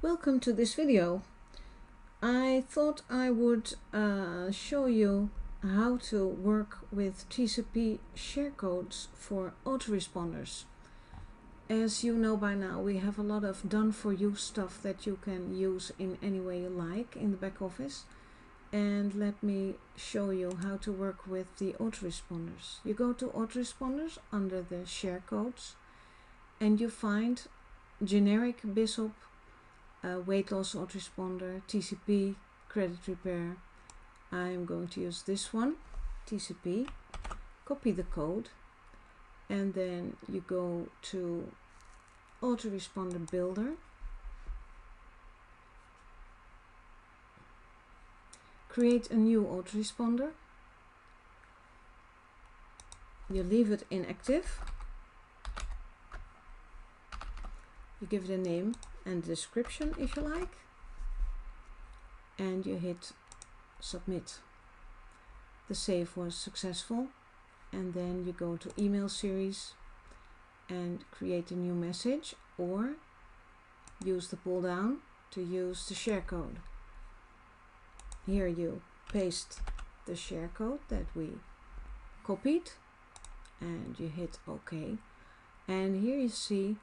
Welcome to this video. I thought I would show you how to work with TCP Sharecodes for autoresponders. As you know by now, we have a lot of done-for-you stuff that you can use in any way you like in the back office. And let me show you how to work with the autoresponders. You go to autoresponders under the sharecodes and you find generic BISOP, weight loss autoresponder, TCP, credit repair. I'm going to use this one, TCP. Copy the code and then you go to autoresponder builder. Create a new autoresponder. You leave it inactive. You give it a name and description if you like. And you hit submit. The save was successful. And then you go to email series and create a new message, or use the pull down to use the sharecode. Here you paste the sharecode that we copied and you hit OK. And here you see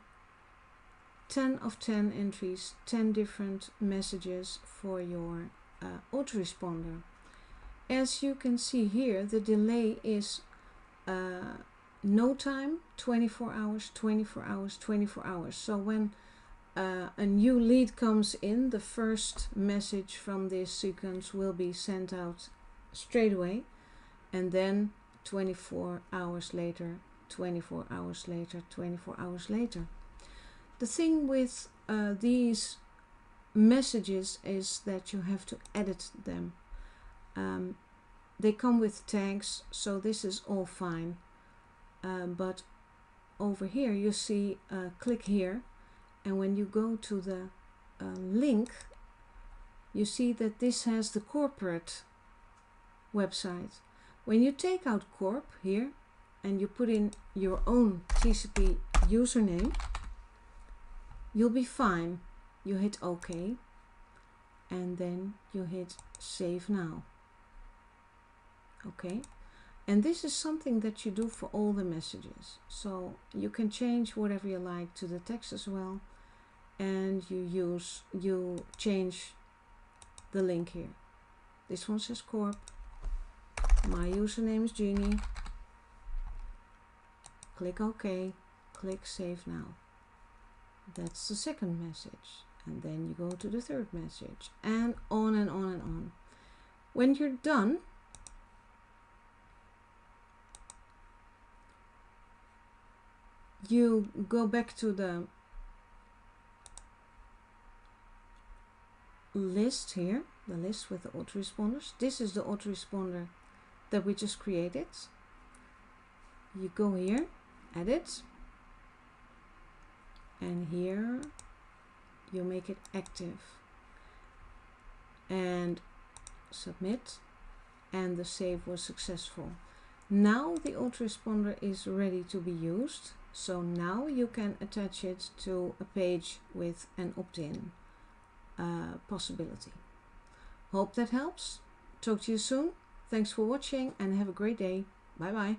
10 of 10 entries, 10 different messages for your autoresponder. As you can see here, the delay is no time, 24 hours, 24 hours, 24 hours. So when a new lead comes in, the first message from this sequence will be sent out straight away, and then 24 hours later, 24 hours later, 24 hours later. The thing with these messages is that you have to edit them. They come with tags, so this is all fine. But over here you see click here, and when you go to the link, you see that this has the corporate website. When you take out corp here and you put in your own TCP username, you'll be fine. You hit OK and then you hit save now. Okay, and this is something that you do for all the messages, so you can change whatever you like to the text as well, and you change the link here. This one says corp, my username is Jeannie, click OK, click save now. That's the second message, and then you go to the third message, and on and on and on. When you're done, you go back to the list here, the list with the autoresponders. This is the autoresponder that we just created. You go here, edit, and here you make it active and submit, and the save was successful. Now the autoresponder is ready to be used. So now you can attach it to a page with an opt-in possibility. Hope that helps. Talk to you soon. Thanks for watching and have a great day. Bye bye.